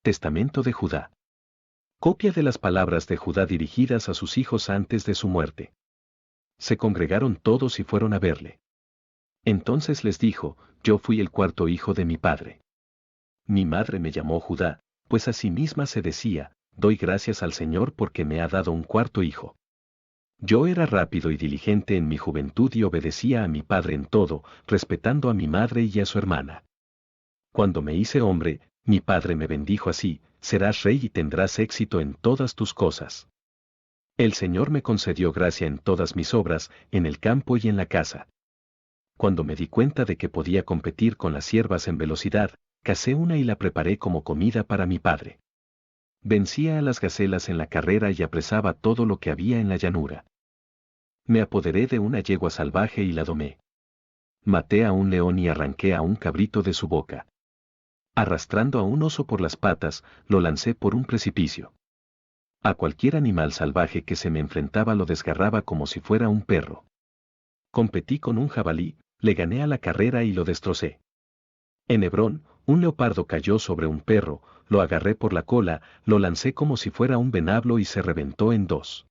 Testamento de Judá. Copia de las palabras de Judá dirigidas a sus hijos antes de su muerte. Se congregaron todos y fueron a verle. Entonces les dijo: yo fui el cuarto hijo de mi padre. Mi madre me llamó Judá, pues a sí misma se decía: doy gracias al Señor porque me ha dado un cuarto hijo. Yo era rápido y diligente en mi juventud y obedecía a mi padre en todo, respetando a mi madre y a su hermana. Cuando me hice hombre, mi padre me bendijo así: serás rey y tendrás éxito en todas tus cosas. El Señor me concedió gracia en todas mis obras, en el campo y en la casa. Cuando me di cuenta de que podía competir con las ciervas en velocidad, cazé una y la preparé como comida para mi padre. Vencía a las gacelas en la carrera y apresaba todo lo que había en la llanura. Me apoderé de una yegua salvaje y la domé. Maté a un león y arranqué a un cabrito de su boca. Arrastrando a un oso por las patas, lo lancé por un precipicio. A cualquier animal salvaje que se me enfrentaba lo desgarraba como si fuera un perro. Competí con un jabalí, le gané a la carrera y lo destrocé. En Hebrón, un leopardo cayó sobre un perro, lo agarré por la cola, lo lancé como si fuera un venablo y se reventó en dos.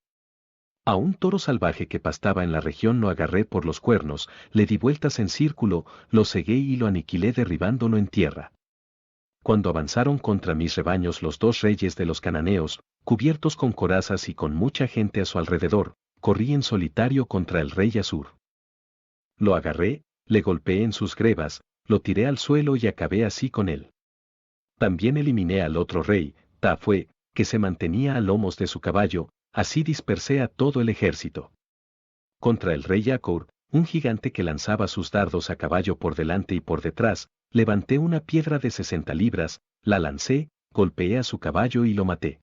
A un toro salvaje que pastaba en la región lo agarré por los cuernos, le di vueltas en círculo, lo cegué y lo aniquilé derribándolo en tierra. Cuando avanzaron contra mis rebaños los dos reyes de los cananeos, cubiertos con corazas y con mucha gente a su alrededor, corrí en solitario contra el rey Asur. Lo agarré, le golpeé en sus grebas, lo tiré al suelo y acabé así con él. También eliminé al otro rey, Tafue, que se mantenía a lomos de su caballo, así dispersé a todo el ejército. Contra el rey Acor, un gigante que lanzaba sus dardos a caballo por delante y por detrás, levanté una piedra de 60 libras, la lancé, golpeé a su caballo y lo maté.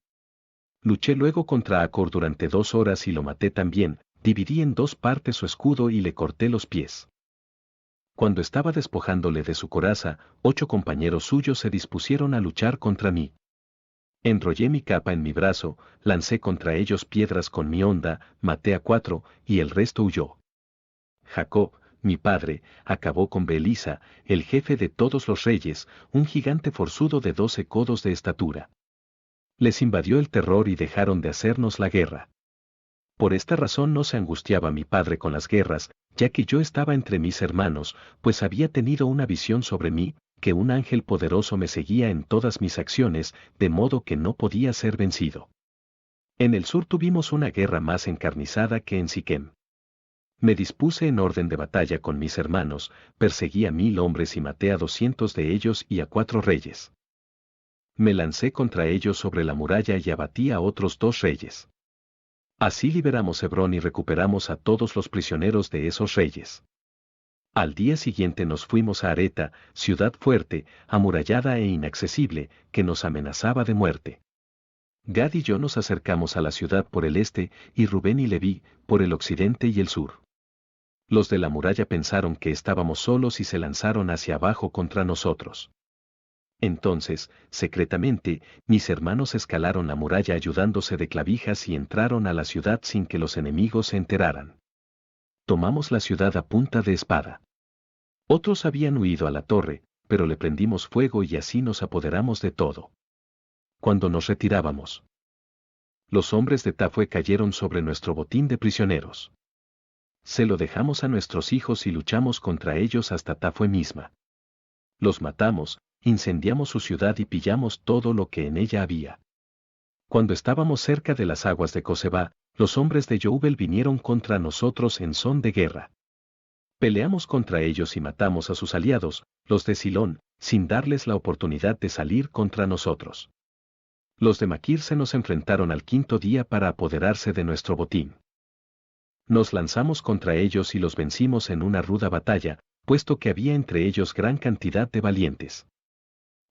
Luché luego contra Acor durante 2 horas y lo maté también, dividí en 2 partes su escudo y le corté los pies. Cuando estaba despojándole de su coraza, 8 compañeros suyos se dispusieron a luchar contra mí. Enrollé mi capa en mi brazo, lancé contra ellos piedras con mi honda, maté a 4, y el resto huyó. Jacob, mi padre, acabó con Belisa, el jefe de todos los reyes, un gigante forzudo de 12 codos de estatura. Les invadió el terror y dejaron de hacernos la guerra. Por esta razón no se angustiaba mi padre con las guerras, ya que yo estaba entre mis hermanos, pues había tenido una visión sobre mí, que un ángel poderoso me seguía en todas mis acciones, de modo que no podía ser vencido. En el sur tuvimos una guerra más encarnizada que en Siquem. Me dispuse en orden de batalla con mis hermanos, perseguí a 1000 hombres y maté a 200 de ellos y a 4 reyes. Me lancé contra ellos sobre la muralla y abatí a otros 2 reyes. Así liberamos Hebrón y recuperamos a todos los prisioneros de esos reyes. Al día siguiente nos fuimos a Areta, ciudad fuerte, amurallada e inaccesible, que nos amenazaba de muerte. Gad y yo nos acercamos a la ciudad por el este, y Rubén y Leví, por el occidente y el sur. Los de la muralla pensaron que estábamos solos y se lanzaron hacia abajo contra nosotros. Entonces, secretamente, mis hermanos escalaron la muralla ayudándose de clavijas y entraron a la ciudad sin que los enemigos se enteraran. Tomamos la ciudad a punta de espada. Otros habían huido a la torre, pero le prendimos fuego y así nos apoderamos de todo. Cuando nos retirábamos, los hombres de Tafue cayeron sobre nuestro botín de prisioneros. Se lo dejamos a nuestros hijos y luchamos contra ellos hasta Tafue misma. Los matamos, incendiamos su ciudad y pillamos todo lo que en ella había. Cuando estábamos cerca de las aguas de Coseba, los hombres de Joubel vinieron contra nosotros en son de guerra. Peleamos contra ellos y matamos a sus aliados, los de Silón, sin darles la oportunidad de salir contra nosotros. Los de Maquir se nos enfrentaron al 5.º día para apoderarse de nuestro botín. Nos lanzamos contra ellos y los vencimos en una ruda batalla, puesto que había entre ellos gran cantidad de valientes.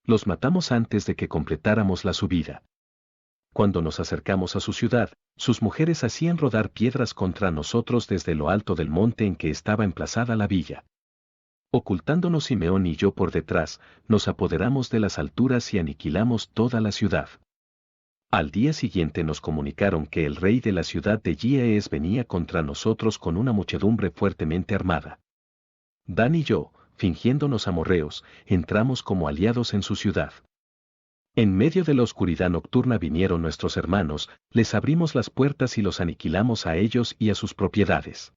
Los matamos antes de que completáramos la subida. Cuando nos acercamos a su ciudad, sus mujeres hacían rodar piedras contra nosotros desde lo alto del monte en que estaba emplazada la villa. Ocultándonos Simeón y yo por detrás, nos apoderamos de las alturas y aniquilamos toda la ciudad. Al día siguiente nos comunicaron que el rey de la ciudad de Gies venía contra nosotros con una muchedumbre fuertemente armada. Dan y yo, fingiéndonos amorreos, entramos como aliados en su ciudad. En medio de la oscuridad nocturna vinieron nuestros hermanos, les abrimos las puertas y los aniquilamos a ellos y a sus propiedades.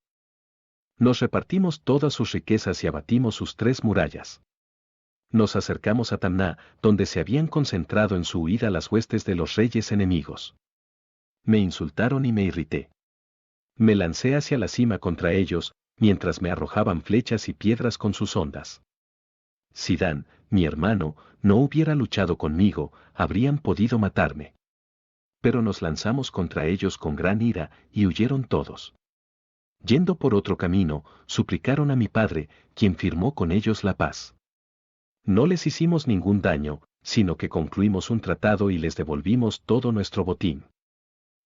Nos repartimos todas sus riquezas y abatimos sus 3 murallas. Nos acercamos a Tamná, donde se habían concentrado en su huida las huestes de los reyes enemigos. Me insultaron y me irrité. Me lancé hacia la cima contra ellos, mientras me arrojaban flechas y piedras con sus ondas. Si Dan, mi hermano, no hubiera luchado conmigo, habrían podido matarme. Pero nos lanzamos contra ellos con gran ira, y huyeron todos. Yendo por otro camino, suplicaron a mi padre, quien firmó con ellos la paz. No les hicimos ningún daño, sino que concluimos un tratado y les devolvimos todo nuestro botín.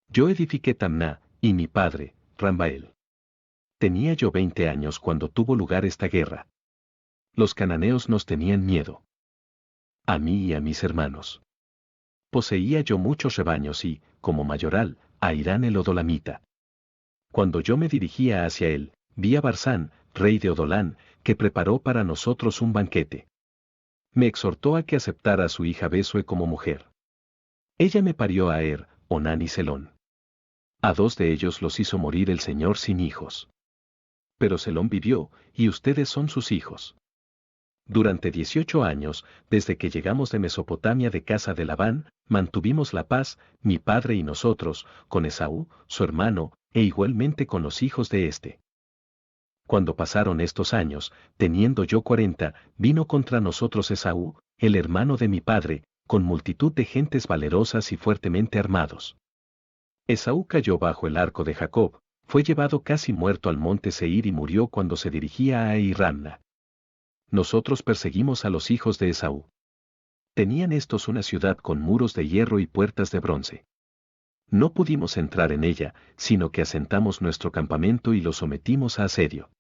Yo edifiqué Tamná, y mi padre, Rambael. Tenía yo 20 años cuando tuvo lugar esta guerra. Los cananeos nos tenían miedo. A mí y a mis hermanos. Poseía yo muchos rebaños y, como mayoral, a Hirán el odolamita. Cuando yo me dirigía hacia él, vi a Barzán, rey de Odolán, que preparó para nosotros un banquete. Me exhortó a que aceptara a su hija Besue como mujer. Ella me parió a Onán y Selón. A 2 de ellos los hizo morir el Señor sin hijos. Pero Selón vivió, y ustedes son sus hijos. Durante 18 años, desde que llegamos de Mesopotamia de casa de Labán, mantuvimos la paz, mi padre y nosotros, con Esaú, su hermano, e igualmente con los hijos de éste. Cuando pasaron estos años, teniendo yo 40, vino contra nosotros Esaú, el hermano de mi padre, con multitud de gentes valerosas y fuertemente armados. Esaú cayó bajo el arco de Jacob, fue llevado casi muerto al monte Seir y murió cuando se dirigía a Ramna. Nosotros perseguimos a los hijos de Esaú. Tenían estos una ciudad con muros de hierro y puertas de bronce. No pudimos entrar en ella, sino que asentamos nuestro campamento y lo sometimos a asedio.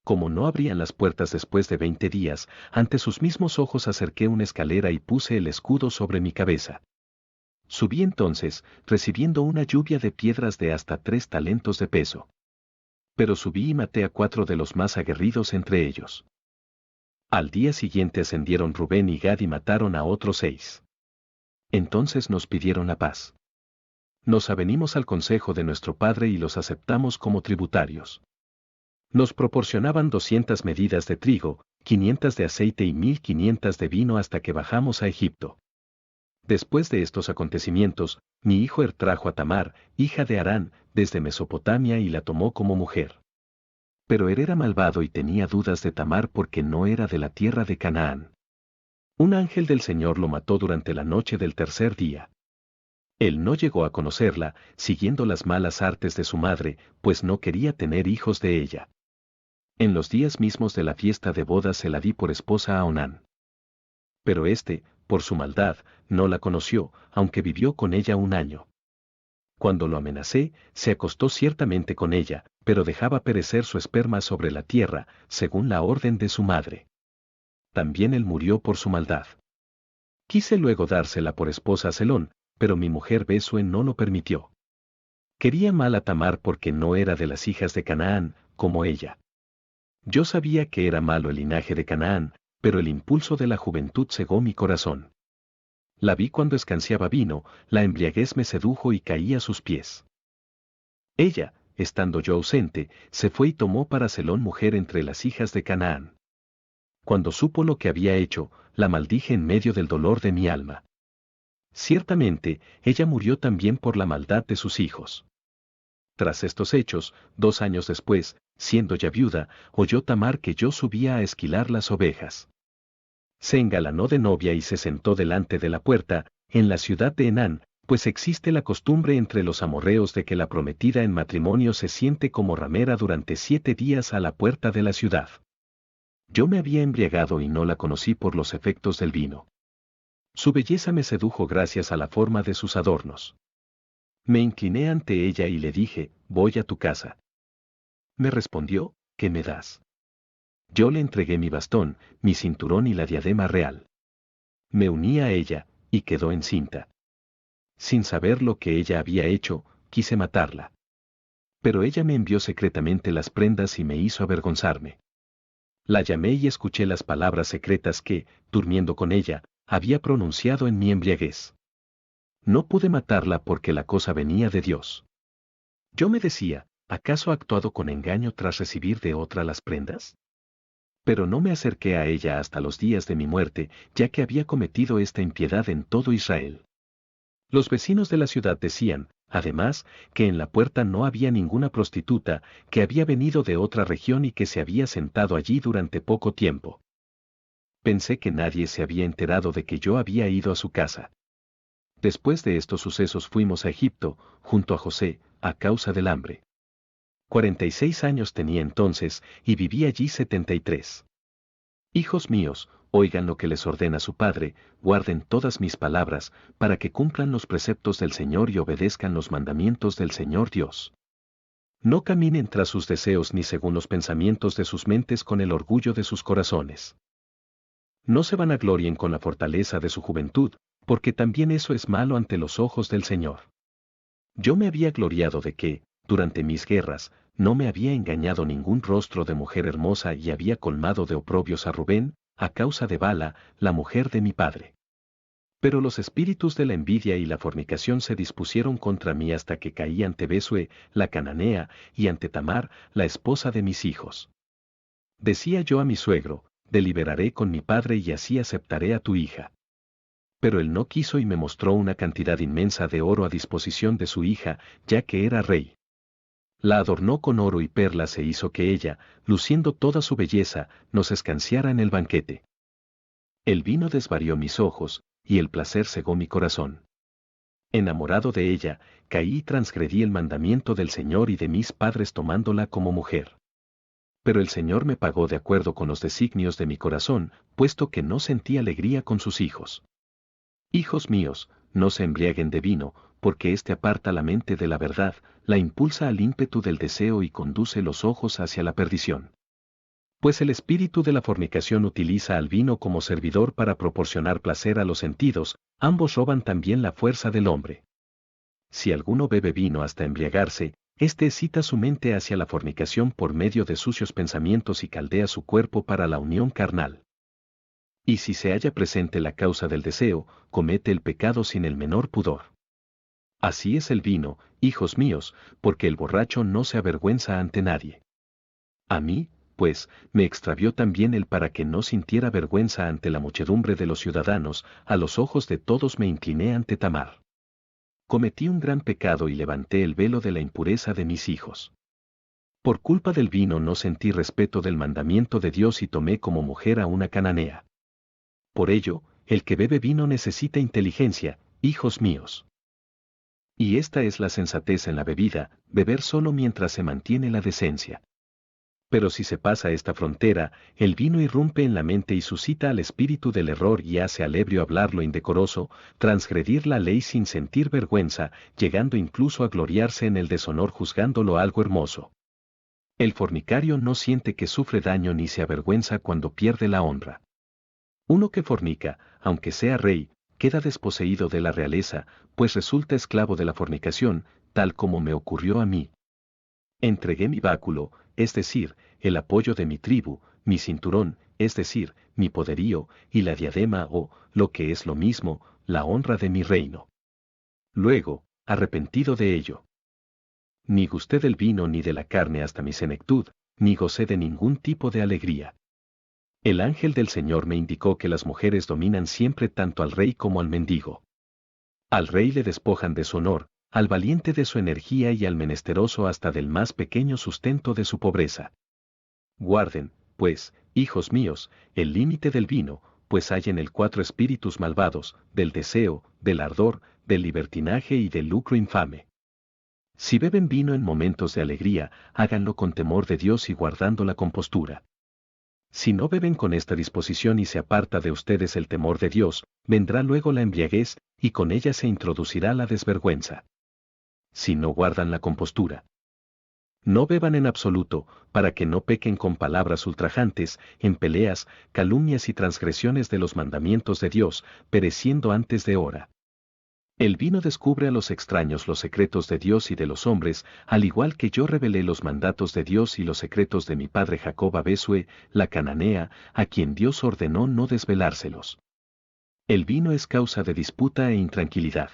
Como no abrían las puertas después de 20 días, ante sus mismos ojos acerqué una escalera y puse el escudo sobre mi cabeza. Subí entonces, recibiendo una lluvia de piedras de hasta 3 talentos de peso. Pero subí y maté a 4 de los más aguerridos entre ellos. Al día siguiente ascendieron Rubén y Gad y mataron a otros 6. Entonces nos pidieron la paz. Nos avenimos al consejo de nuestro padre y los aceptamos como tributarios. Nos proporcionaban 200 medidas de trigo, 500 de aceite y 1500 de vino hasta que bajamos a Egipto. Después de estos acontecimientos, mi hijo trajo a Tamar, hija de Harán, desde Mesopotamia y la tomó como mujer. Pero era malvado y tenía dudas de Tamar porque no era de la tierra de Canaán. Un ángel del Señor lo mató durante la noche del 3er día. Él no llegó a conocerla, siguiendo las malas artes de su madre, pues no quería tener hijos de ella. En los días mismos de la fiesta de bodas se la di por esposa a Onán. Pero por su maldad, no la conoció, aunque vivió con ella 1 año. Cuando lo amenacé, se acostó ciertamente con ella, pero dejaba perecer su esperma sobre la tierra, según la orden de su madre. También él murió por su maldad. Quise luego dársela por esposa a Selón, pero mi mujer Besue no lo permitió. Quería mal a Tamar porque no era de las hijas de Canaán, como ella. Yo sabía que era malo el linaje de Canaán, pero el impulso de la juventud cegó mi corazón. La vi cuando escanciaba vino, la embriaguez me sedujo y caí a sus pies. Ella, estando yo ausente, se fue y tomó para Selón mujer entre las hijas de Canaán. Cuando supo lo que había hecho, la maldije en medio del dolor de mi alma. Ciertamente, ella murió también por la maldad de sus hijos. Tras estos hechos, 2 años después, siendo ya viuda, oyó Tamar que yo subía a esquilar las ovejas. Se engalanó de novia y se sentó delante de la puerta, en la ciudad de Enán, pues existe la costumbre entre los amorreos de que la prometida en matrimonio se siente como ramera durante 7 días a la puerta de la ciudad. Yo me había embriagado y no la conocí por los efectos del vino. Su belleza me sedujo gracias a la forma de sus adornos. Me incliné ante ella y le dije, voy a tu casa. Me respondió, ¿qué me das? Yo le entregué mi bastón, mi cinturón y la diadema real. Me uní a ella, y quedó encinta. Sin saber lo que ella había hecho, quise matarla. Pero ella me envió secretamente las prendas y me hizo avergonzarme. La llamé y escuché las palabras secretas que, durmiendo con ella, había pronunciado en mi embriaguez. No pude matarla porque la cosa venía de Dios. Yo me decía, ¿acaso ha actuado con engaño tras recibir de otra las prendas? Pero no me acerqué a ella hasta los días de mi muerte, ya que había cometido esta impiedad en todo Israel. Los vecinos de la ciudad decían, además, que en la puerta no había ninguna prostituta, que había venido de otra región y que se había sentado allí durante poco tiempo. Pensé que nadie se había enterado de que yo había ido a su casa. Después de estos sucesos fuimos a Egipto, junto a José, a causa del hambre. 46 años tenía entonces, y viví allí 73. Hijos míos, oigan lo que les ordena su Padre, guarden todas mis palabras, para que cumplan los preceptos del Señor y obedezcan los mandamientos del Señor Dios. No caminen tras sus deseos ni según los pensamientos de sus mentes con el orgullo de sus corazones. No se vanaglorien con la fortaleza de su juventud, porque también eso es malo ante los ojos del Señor. Yo me había gloriado de que, durante mis guerras, no me había engañado ningún rostro de mujer hermosa y había colmado de oprobios a Rubén, a causa de Bala, la mujer de mi padre. Pero los espíritus de la envidia y la fornicación se dispusieron contra mí hasta que caí ante Besue, la cananea, y ante Tamar, la esposa de mis hijos. Decía yo a mi suegro, deliberaré con mi padre y así aceptaré a tu hija. Pero él no quiso y me mostró una cantidad inmensa de oro a disposición de su hija, ya que era rey. La adornó con oro y perlas e hizo que ella, luciendo toda su belleza, nos escanciara en el banquete. El vino desvarió mis ojos, y el placer cegó mi corazón. Enamorado de ella, caí y transgredí el mandamiento del Señor y de mis padres tomándola como mujer. Pero el Señor me pagó de acuerdo con los designios de mi corazón, puesto que no sentí alegría con sus hijos. Hijos míos, no se embriaguen de vino, porque éste aparta la mente de la verdad, la impulsa al ímpetu del deseo y conduce los ojos hacia la perdición. Pues el espíritu de la fornicación utiliza al vino como servidor para proporcionar placer a los sentidos, ambos roban también la fuerza del hombre. Si alguno bebe vino hasta embriagarse, éste excita su mente hacia la fornicación por medio de sucios pensamientos y caldea su cuerpo para la unión carnal. Y si se halla presente la causa del deseo, comete el pecado sin el menor pudor. Así es el vino, hijos míos, porque el borracho no se avergüenza ante nadie. A mí, pues, me extravió también él para que no sintiera vergüenza ante la muchedumbre de los ciudadanos, a los ojos de todos me incliné ante Tamar. Cometí un gran pecado y levanté el velo de la impureza de mis hijos. Por culpa del vino no sentí respeto del mandamiento de Dios y tomé como mujer a una cananea. Por ello, el que bebe vino necesita inteligencia, hijos míos. Y esta es la sensatez en la bebida, beber solo mientras se mantiene la decencia. Pero si se pasa esta frontera, el vino irrumpe en la mente y suscita al espíritu del error y hace al ebrio hablar lo indecoroso, transgredir la ley sin sentir vergüenza, llegando incluso a gloriarse en el deshonor juzgándolo algo hermoso. El fornicario no siente que sufre daño ni se avergüenza cuando pierde la honra. Uno que fornica, aunque sea rey, queda desposeído de la realeza, pues resulta esclavo de la fornicación, tal como me ocurrió a mí. Entregué mi báculo, es decir, el apoyo de mi tribu, mi cinturón, es decir, mi poderío, y la diadema o, lo que es lo mismo, la honra de mi reino. Luego, arrepentido de ello, ni gusté del vino ni de la carne hasta mi senectud, ni gocé de ningún tipo de alegría. El ángel del Señor me indicó que las mujeres dominan siempre tanto al rey como al mendigo. Al rey le despojan de su honor, al valiente de su energía y al menesteroso hasta del más pequeño sustento de su pobreza. Guarden, pues, hijos míos, el límite del vino, pues hay en él 4 espíritus malvados, del deseo, del ardor, del libertinaje y del lucro infame. Si beben vino en momentos de alegría, háganlo con temor de Dios y guardando la compostura. Si no beben con esta disposición y se aparta de ustedes el temor de Dios, vendrá luego la embriaguez, y con ella se introducirá la desvergüenza. Si no guardan la compostura, no beban en absoluto, para que no pequen con palabras ultrajantes, en peleas, calumnias y transgresiones de los mandamientos de Dios, pereciendo antes de hora. El vino descubre a los extraños los secretos de Dios y de los hombres, al igual que yo revelé los mandatos de Dios y los secretos de mi padre Jacob a Besue, la cananea, a quien Dios ordenó no desvelárselos. El vino es causa de disputa e intranquilidad.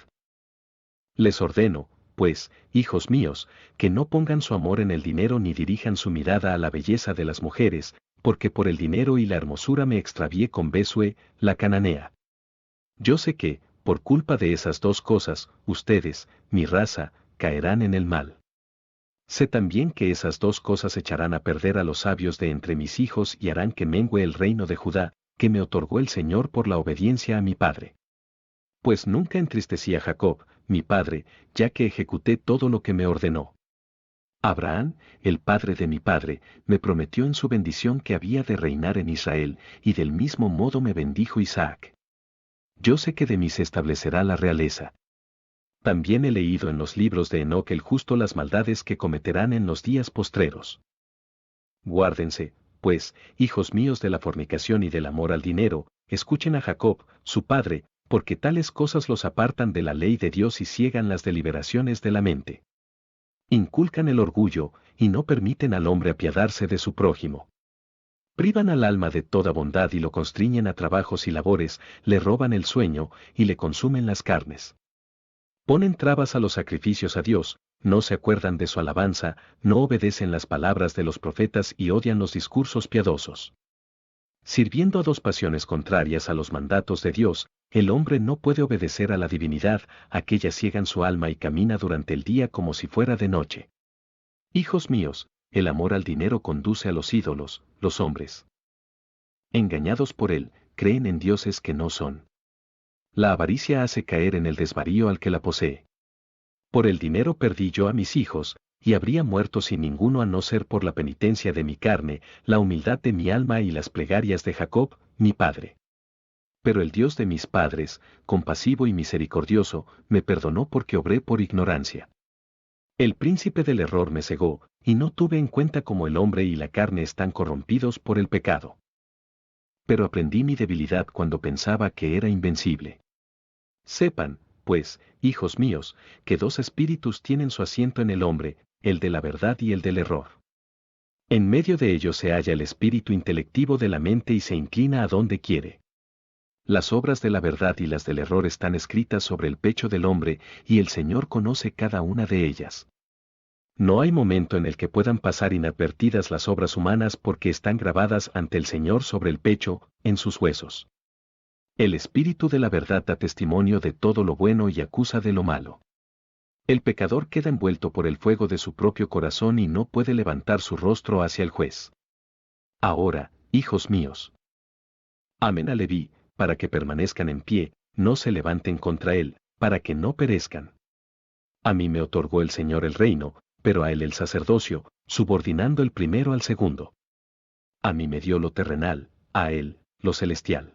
Les ordeno, pues, hijos míos, que no pongan su amor en el dinero ni dirijan su mirada a la belleza de las mujeres, porque por el dinero y la hermosura me extravié con Besue, la cananea. Yo sé que, por culpa de esas dos cosas, ustedes, mi raza, caerán en el mal. Sé también que esas dos cosas echarán a perder a los sabios de entre mis hijos y harán que mengue el reino de Judá, que me otorgó el Señor por la obediencia a mi padre. Pues nunca entristecí a Jacob, mi padre, ya que ejecuté todo lo que me ordenó. Abraham, el padre de mi padre, me prometió en su bendición que había de reinar en Israel, y del mismo modo me bendijo Isaac. Yo sé que de mí se establecerá la realeza. También he leído en los libros de Enoc el justo las maldades que cometerán en los días postreros. Guárdense, pues, hijos míos de la fornicación y del amor al dinero, escuchen a Jacob, su padre, porque tales cosas los apartan de la ley de Dios y ciegan las deliberaciones de la mente. Inculcan el orgullo, y no permiten al hombre apiadarse de su prójimo. Privan al alma de toda bondad y lo constriñen a trabajos y labores, le roban el sueño, y le consumen las carnes. Ponen trabas a los sacrificios a Dios, no se acuerdan de su alabanza, no obedecen las palabras de los profetas y odian los discursos piadosos. Sirviendo a dos pasiones contrarias a los mandatos de Dios, el hombre no puede obedecer a la divinidad, aquella ciegan su alma y camina durante el día como si fuera de noche. Hijos míos, el amor al dinero conduce a los ídolos, los hombres. Engañados por él, creen en dioses que no son. La avaricia hace caer en el desvarío al que la posee. Por el dinero perdí yo a mis hijos, y habría muerto sin ninguno a no ser por la penitencia de mi carne, la humildad de mi alma y las plegarias de Jacob, mi padre. Pero el Dios de mis padres, compasivo y misericordioso, me perdonó porque obré por ignorancia. El príncipe del error me cegó, y no tuve en cuenta cómo el hombre y la carne están corrompidos por el pecado. Pero aprendí mi debilidad cuando pensaba que era invencible. Sepan, pues, hijos míos, que dos espíritus tienen su asiento en el hombre, el de la verdad y el del error. En medio de ellos se halla el espíritu intelectivo de la mente y se inclina a donde quiere. Las obras de la verdad y las del error están escritas sobre el pecho del hombre, y el Señor conoce cada una de ellas. No hay momento en el que puedan pasar inadvertidas las obras humanas porque están grabadas ante el Señor sobre el pecho, en sus huesos. El Espíritu de la verdad da testimonio de todo lo bueno y acusa de lo malo. El pecador queda envuelto por el fuego de su propio corazón y no puede levantar su rostro hacia el juez. Ahora, hijos míos, amen a Leví, para que permanezcan en pie, no se levanten contra él, para que no perezcan. A mí me otorgó el Señor el reino, pero a él el sacerdocio, subordinando el primero al segundo. A mí me dio lo terrenal, a él, lo celestial.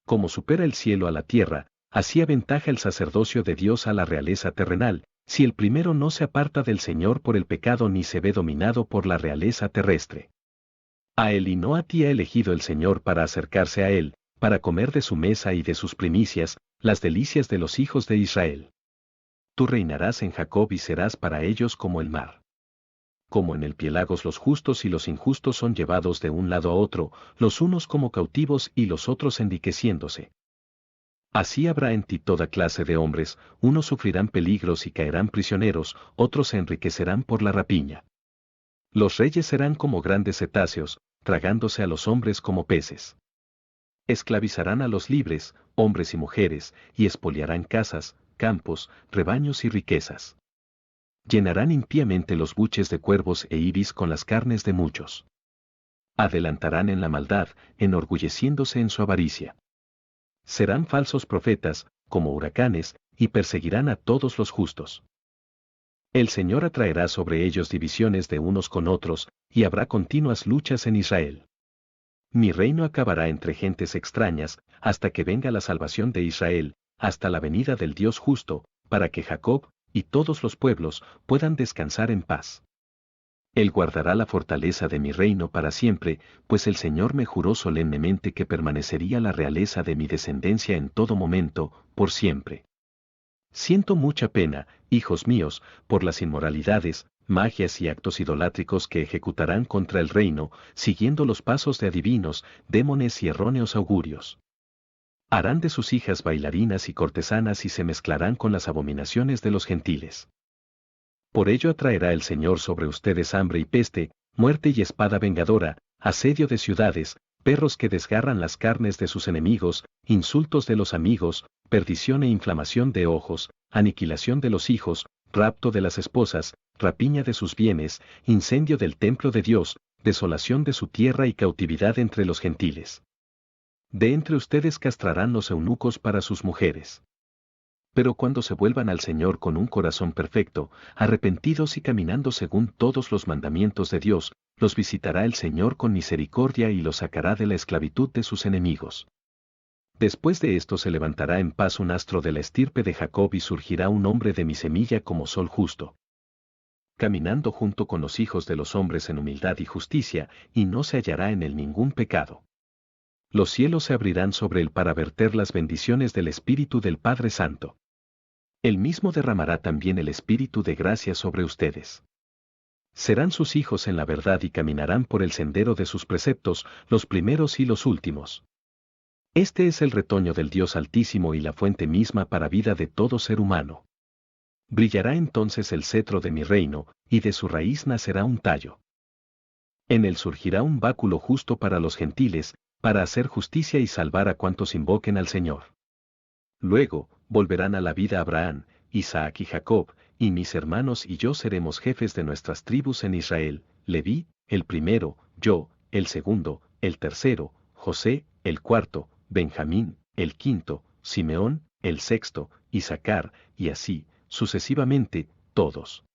Como supera el cielo a la tierra, así aventaja el sacerdocio de Dios a la realeza terrenal, si el primero no se aparta del Señor por el pecado ni se ve dominado por la realeza terrestre. A él y no a ti ha elegido el Señor para acercarse a él, para comer de su mesa y de sus primicias, las delicias de los hijos de Israel. Tú reinarás en Jacob y serás para ellos como el mar. Como en el Piélagos los justos y los injustos son llevados de un lado a otro, los unos como cautivos y los otros enriqueciéndose. Así habrá en ti toda clase de hombres, unos sufrirán peligros y caerán prisioneros, otros se enriquecerán por la rapiña. Los reyes serán como grandes cetáceos, tragándose a los hombres como peces. Esclavizarán a los libres, hombres y mujeres, y expoliarán casas, campos, rebaños y riquezas. Llenarán impíamente los buches de cuervos e ibis con las carnes de muchos. Adelantarán en la maldad, enorgulleciéndose en su avaricia. Serán falsos profetas, como huracanes, y perseguirán a todos los justos. El Señor atraerá sobre ellos divisiones de unos con otros, y habrá continuas luchas en Israel. Mi reino acabará entre gentes extrañas, hasta que venga la salvación de Israel, hasta la venida del Dios justo, para que Jacob, y todos los pueblos, puedan descansar en paz. Él guardará la fortaleza de mi reino para siempre, pues el Señor me juró solemnemente que permanecería la realeza de mi descendencia en todo momento, por siempre. Siento mucha pena, hijos míos, por las inmoralidades, magias y actos idolátricos que ejecutarán contra el reino, siguiendo los pasos de adivinos, démones y erróneos augurios. Harán de sus hijas bailarinas y cortesanas y se mezclarán con las abominaciones de los gentiles. Por ello atraerá el Señor sobre ustedes hambre y peste, muerte y espada vengadora, asedio de ciudades, perros que desgarran las carnes de sus enemigos, insultos de los amigos, perdición e inflamación de ojos, aniquilación de los hijos, rapto de las esposas, rapiña de sus bienes, incendio del templo de Dios, desolación de su tierra y cautividad entre los gentiles. De entre ustedes castrarán los eunucos para sus mujeres. Pero cuando se vuelvan al Señor con un corazón perfecto, arrepentidos y caminando según todos los mandamientos de Dios, los visitará el Señor con misericordia y los sacará de la esclavitud de sus enemigos. Después de esto se levantará en paz un astro de la estirpe de Jacob y surgirá un hombre de mi semilla como sol justo, caminando junto con los hijos de los hombres en humildad y justicia, y no se hallará en él ningún pecado. Los cielos se abrirán sobre él para verter las bendiciones del Espíritu del Padre Santo. Él mismo derramará también el Espíritu de gracia sobre ustedes. Serán sus hijos en la verdad y caminarán por el sendero de sus preceptos, los primeros y los últimos. Este es el retoño del Dios Altísimo y la fuente misma para vida de todo ser humano. Brillará entonces el cetro de mi reino, y de su raíz nacerá un tallo. En él surgirá un báculo justo para los gentiles, para hacer justicia y salvar a cuantos invoquen al Señor. Luego, volverán a la vida Abraham, Isaac y Jacob, y mis hermanos y yo seremos jefes de nuestras tribus en Israel, Leví, el primero, yo, el segundo, el tercero, José, el cuarto, Benjamín, el quinto, Simeón, el sexto, Isacar, y así, sucesivamente, todos.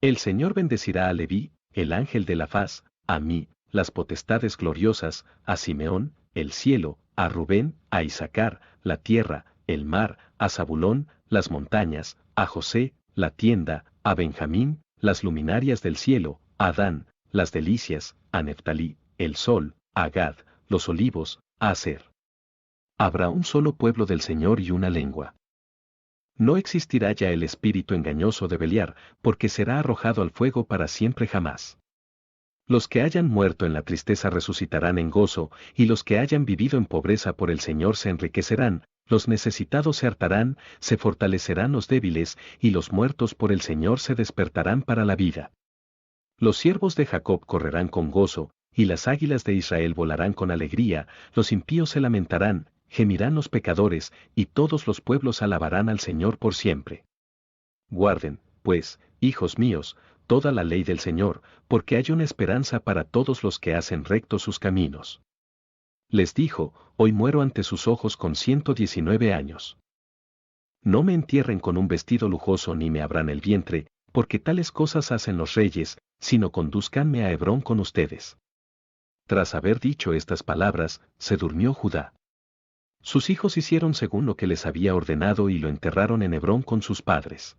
El Señor bendecirá a Leví, el ángel de la faz, a mí, las potestades gloriosas, a Simeón, el cielo, a Rubén, a Isacar, la tierra, el mar, a Zabulón, las montañas, a José, la tienda, a Benjamín, las luminarias del cielo, a Dan, las delicias, a Neftalí, el sol, a Gad, los olivos, a Aser. Habrá un solo pueblo del Señor y una lengua. No existirá ya el espíritu engañoso de Beliar, porque será arrojado al fuego para siempre jamás. Los que hayan muerto en la tristeza resucitarán en gozo, y los que hayan vivido en pobreza por el Señor se enriquecerán, los necesitados se hartarán, se fortalecerán los débiles, y los muertos por el Señor se despertarán para la vida. Los siervos de Jacob correrán con gozo, y las águilas de Israel volarán con alegría, los impíos se lamentarán, gemirán los pecadores, y todos los pueblos alabarán al Señor por siempre. Guarden, pues, hijos míos, toda la ley del Señor, porque hay una esperanza para todos los que hacen rectos sus caminos. Les dijo, hoy muero ante sus ojos con 119 años. No me entierren con un vestido lujoso ni me abran el vientre, porque tales cosas hacen los reyes, sino conduzcanme a Hebrón con ustedes. Tras haber dicho estas palabras, se durmió Judá. Sus hijos hicieron según lo que les había ordenado y lo enterraron en Hebrón con sus padres.